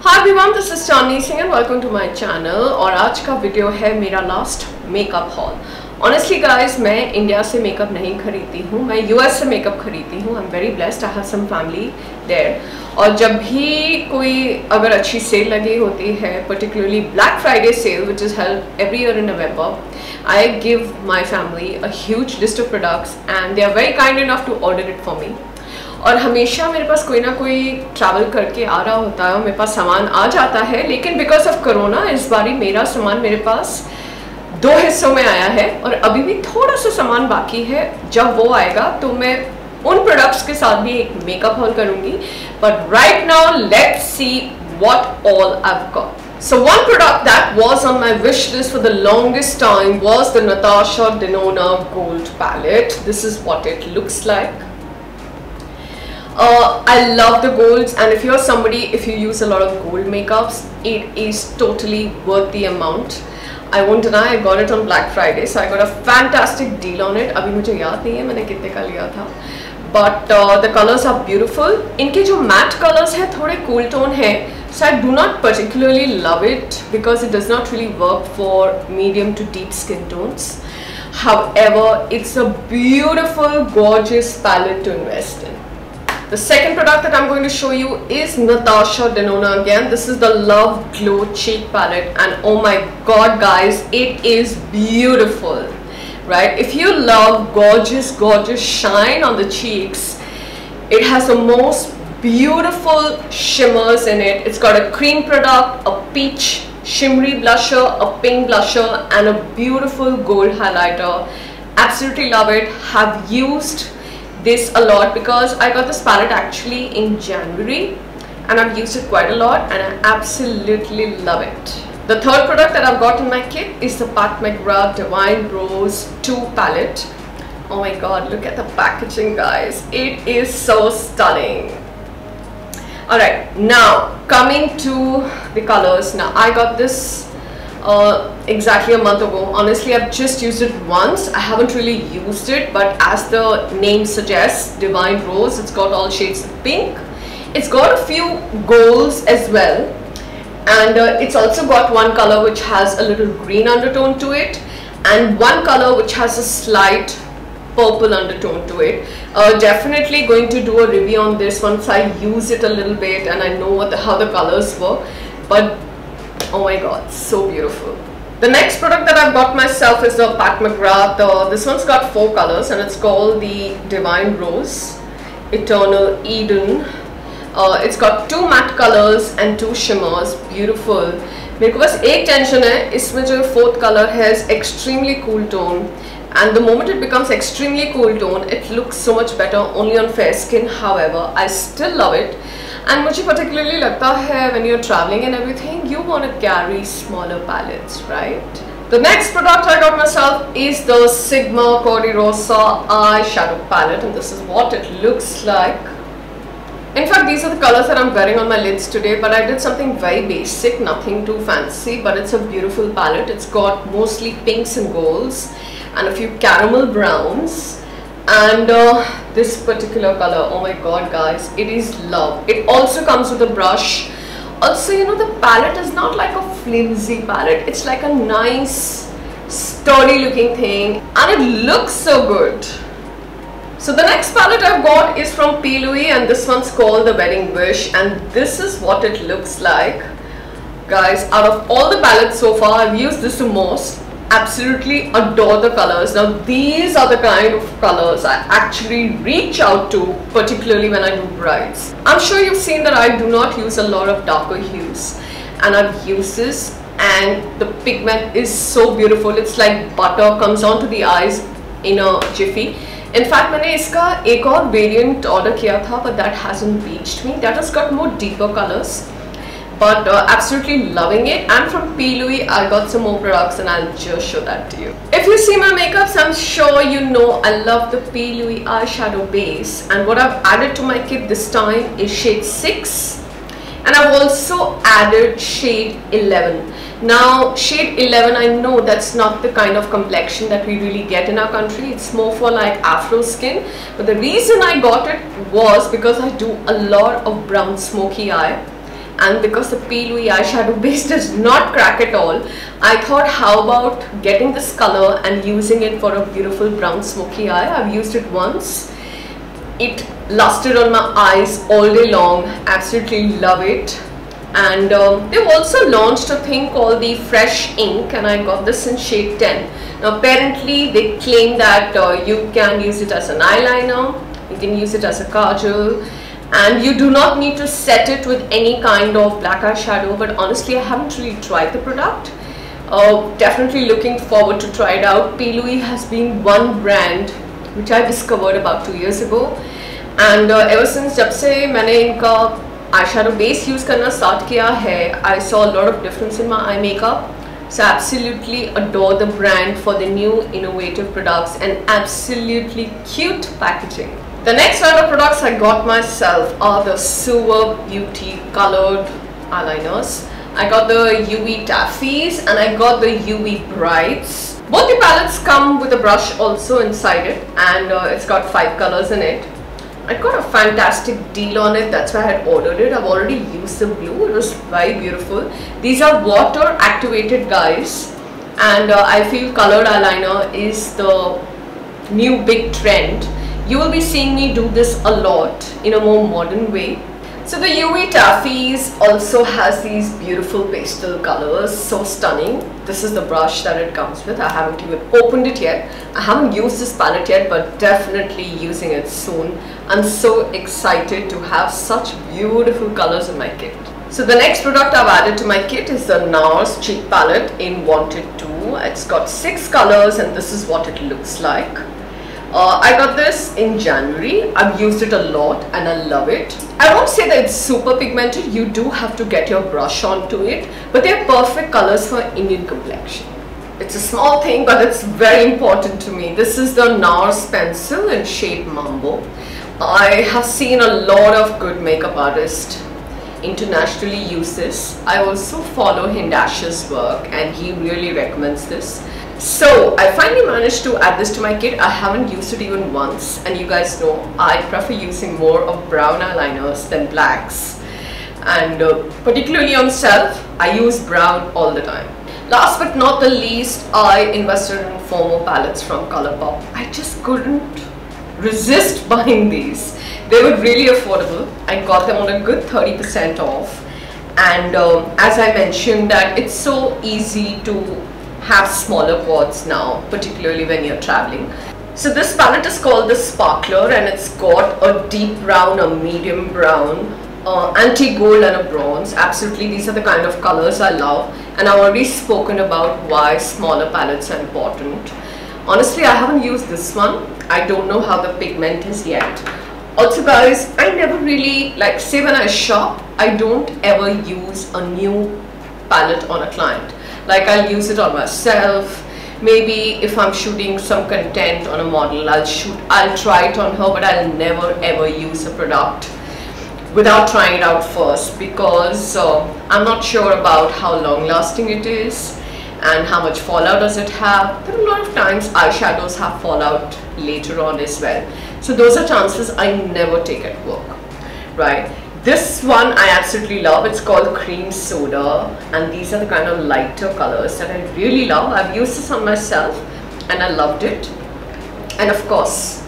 Hi everyone, this is Chandni Singh and welcome to my channel. और आज का वीडियो है मेरा last makeup haul. Honestly guys, मैं इंडिया से मेकअप नहीं खरीदती हूँ, मैं यूएस से मेकअप खरीदती हूँ। I am very blessed, I have some family there. और जब भी कोई अगर अच्छी सेल लगी होती है, particularly black Friday sale which is held every year in November, I give my family a huge list of products and they are very kind enough to order it for me. और हमेशा मेरे पास कोई ना कोई travel करके आ रहा होता है और मेरे पास सामान आ जाता है, लेकिन बिकॉज ऑफ कोरोना इस बारी मेरा सामान मेरे पास 2 हिस्सों में आया है और अभी भी थोड़ा सा सामान बाकी है। जब वो आएगा तो मैं उन प्रोडक्ट्स के साथ भी एक मेकअप हॉल करूंगी। But right now let's see what all I have got. So one product that was on my wish list for the longest time was the Natasha Denona Gold Palette. This is what it looks like. I love the golds, and if you're somebody, if you use a lot of gold makeups, it is totally worth the amount. I won't deny, I got it on Black Friday, so I got a fantastic deal on it. अभी मुझे याद नहीं है मैंने कितने का लिया था, but the colors are beautiful. इनके जो matte colors हैं थोड़े cool tone हैं, so I do not particularly love it because it does not really work for medium to deep skin tones. However, it's a beautiful, gorgeous palette to invest in. The second product that I'm going to show you is Natasha Denona again. This is the Love Glow Cheek Palette, and oh my god guys, it is beautiful, right? If you love gorgeous shine on the cheeks, it has the most beautiful shimmers in it. It's got a cream product, a peach shimmery blusher, a pink blusher, and a beautiful gold highlighter. Absolutely love it. Have used this a lot because I got this palette actually in January and I've used it quite a lot and I absolutely love it. The third product that I've got in my kit is the Pat McGrath Divine Rose 2 palette. Oh my god, look at the packaging guys, it is so stunning. Alright, now coming to the colors. Now I got this exactly a month ago. Honestly, I've just used it once. I haven't really used it, but as the name suggests, Divine Rose, it's got all shades of pink. It's got a few golds as well, and it's also got one color which has a little green undertone to it, and one color which has a slight purple undertone to it. Definitely going to do a review on this once I use it a little bit and I know how the colors work. But oh my god, so beautiful. The next product that I've got myself is the Pat McGrath. This one's got 4 colors and it's called the Divine Rose Eternal Eden. It's got 2 matte colors and 2 shimmers. Beautiful. मेरे को बस एक tension है, इसमें जो 4th color has extremely cool tone, and the moment it becomes extremely cool tone, it looks so much better only on fair skin. However, I still love it. And मुझे particularly लगता है when you're traveling and everything, you want to carry smaller palettes, right? The next product I got myself is the Sigma Corirosa eyeshadow palette, and this is what it looks like. In fact, these are the colors that I'm wearing on my lids today, but I did something very basic, nothing too fancy, but it's a beautiful palette. It's got mostly pinks and golds and a few caramel browns. And this particular color, oh my god guys, it is love. It also comes with a brush. Also, you know, the palette is not like a flimsy palette, it's like a nice sturdy looking thing, and it looks so good. So the next palette I've got is from P. Louis, and this one's called the Wedding Wish, and this is what it looks like guys. Out of all the palettes so far, I've used this the most. Absolutely adore the colors. Now these are the kind of colors I actually reach out to, particularly when I do brides. I'm sure you've seen that I do not use a lot of darker hues, and I've used this and the pigment is so beautiful. It's like butter, comes onto the eyes in a jiffy. In fact, मैंने इसका एक और variant order किया था, but that hasn't reached me. That has got more deeper colors. But absolutely loving it. And from P. Louis I got some more products and I'll just show that to you. If you see my makeups, I'm sure you know I love the P. Louis eyeshadow base, and what I've added to my kit this time is shade 6, and I've also added shade 11. Now shade 11, I know that's not the kind of complexion that we really get in our country. It's more for like Afro skin, but the reason I got it was because I do a lot of brown smoky eye, and because the P. Louis eyeshadow base does not crack at all, I thought how about getting this color and using it for a beautiful brown smoky eye. I've used it once. It lasted on my eyes all day long. Absolutely love it. And they've also launched a thing called the Fresh Ink, and I got this in shade 10. Now apparently they claim that you can use it as an eyeliner, you can use it as a kajal, and you do not need to set it with any kind of black eyeshadow. But honestly, I haven't really tried the product. Definitely looking forward to try it out. P. Louis has been one brand which I discovered about 2 years ago, and ever since जब से मैंने इनका eyeshadow base use करना start किया है, I saw a lot of difference in my eye makeup. So absolutely adore the brand for the new innovative products and absolutely cute packaging. The next round of products I got myself are the Suva Beauty colored eyeliners. I got the UV Taffies and I got the UV Brights. Both the palettes come with a brush also inside it, and it's got 5 colors in it. I got a fantastic deal on it, that's why I had ordered it. I've already used the blue, it was very beautiful. These are water activated, guys, and I feel colored eyeliner is the new big trend. You will be seeing me do this a lot in a more modern way. So the UV Taffies also has these beautiful pastel colors, so stunning. This is the brush that it comes with. I haven't even opened it yet. I haven't used this palette yet, but definitely using it soon. I'm so excited to have such beautiful colors in my kit. So the next product I've added to my kit is the NARS Cheek Palette in Wanted 2. It's got 6 colors and this is what it looks like. I got this in January. I've used it a lot and I love it. I won't say that it's super pigmented. You do have to get your brush onto it, but they're perfect colors for Indian complexion. It's a small thing, but it's very important to me. This is the NARS pencil in shade Mambo. I have seen a lot of good makeup artists internationally use this. I also follow Hindash's work and he really recommends this. So I finally managed to add this to my kit. I haven't used it even once, and you guys know I prefer using more of brown eyeliners than blacks, and particularly on self I use brown all the time. Last but not the least, I invested in 4 more palettes from Colourpop. I just couldn't resist buying these. They were really affordable. I got them on a good 30% off, and as I mentioned that it's so easy to have smaller quads now, particularly when you're traveling. So this palette is called the Sparkler, and it's got a deep brown, a medium brown, anti-gold and a bronze. Absolutely, these are the kind of colors I love, and I've already spoken about why smaller palettes are important. Honestly, I haven't used this one. I don't know how the pigment is yet. Also guys, I never really, like, say when I shop, I don't ever use a new palette on a client. Like, I'll use it on myself. Maybe if I'm shooting some content on a model, I'll try it on her, but I'll never ever use a product without trying it out first, because I'm not sure about how long lasting it is and how much fallout does it have. There are a lot of times eyeshadows have fallout later on as well. So those are chances I never take at work, right? This one I absolutely love. It's called Cream Soda, and these are the kind of lighter colors that I really love. I've used this on myself and I loved it. And of course,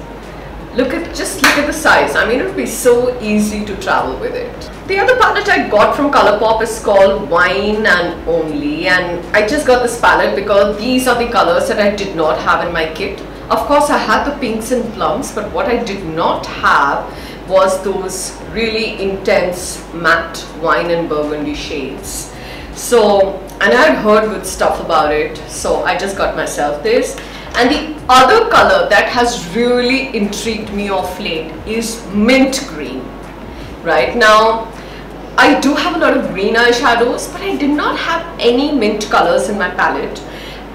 just look at the size. I mean, it would be so easy to travel with it. The other palette I got from Colourpop is called Wine and Only, and I just got this palette because these are the colors that I did not have in my kit. Of course, I had the pinks and plums, but what I did not have was those really intense matte wine and burgundy shades. So, and I had heard good stuff about it, so I just got myself this. And the other color that has really intrigued me of late is mint green. Right now, I do have a lot of green eyeshadows, but I did not have any mint colors in my palette.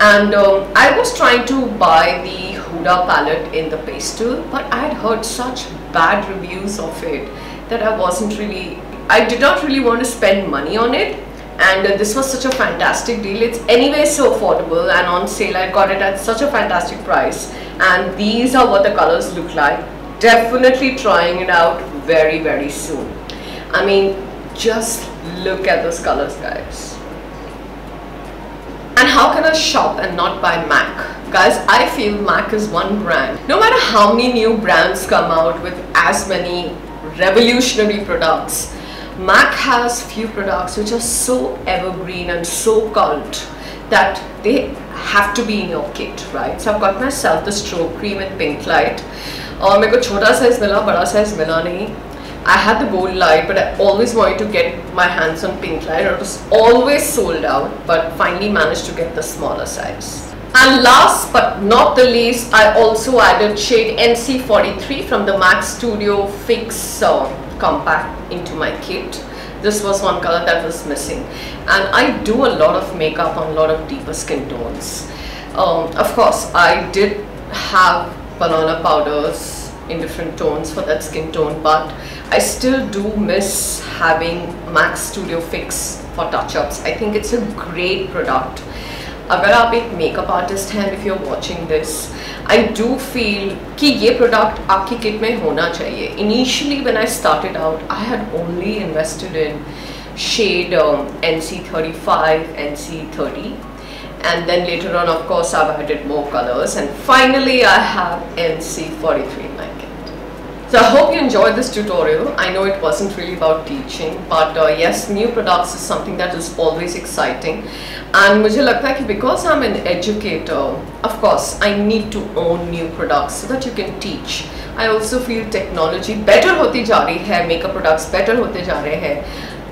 And I was trying to buy the Huda palette in the pastel, but I had heard such bad reviews of it that I did not really want to spend money on it. And this was such a fantastic deal. It's anyway so affordable, and on sale I got it at such a fantastic price. And these are what the colors look like. Definitely trying it out very, very soon. I mean, just Look at those colors, guys. And how can I shop and not buy MAC? Guys, I feel MAC is one brand. No matter how many new brands come out with as many revolutionary products, MAC has few products which are so evergreen and so cult that they have to be in your kit, right? So I've got myself the stroke cream in pink light. मेरे को छोटा size मिला, बड़ा size मिला नहीं. I had the gold light, but I always wanted to get my hands on pink light. It was always sold out, but finally managed to get the smaller size. And last but not the least, I also added shade NC43 from the MAC Studio Fix Compact into my kit. This was one color that was missing. And I do a lot of makeup on a lot of deeper skin tones. Of course, I did have banana powders in different tones for that skin tone, but I still do miss having MAC Studio Fix for touch-ups. I think it's a great product. अगर आप एक makeup artist हैं, if you're watching this, I do feel कि ये product आपकी kit में होना चाहिए. Initially when I started out, I had only invested in shade NC35, NC30, and then later on, of course, I've added more colors, and finally I have NC43 in my kit. So I hope you enjoyed this tutorial. I know it wasn't really about teaching, but yes, new products is something that is always exciting. And मुझे लगता है कि because I'm an educator, of course, I need to own new products so that you can teach. I also feel technology better होती जा रही है, makeup products better होते जा रहे हैं.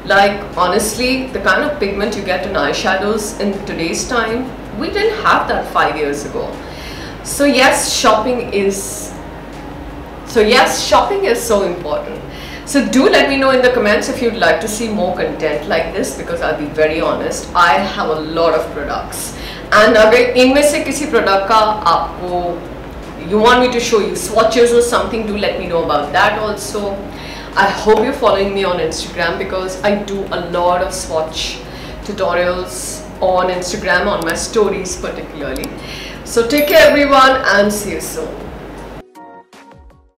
Like honestly, the kind of pigment you get in eyeshadows in today's time, we didn't have that 5 years ago. So yes, shopping is so important. So do let me know in the comments if you'd like to see more content like this, because I'll be very honest, I have a lot of products. And अगर इनमें से किसी product का आपको you want me to show you swatches or something, do let me know about that also. I hope you're following me on Instagram, because I do a lot of swatch tutorials on Instagram, on my stories particularly. So take care everyone, and see you soon.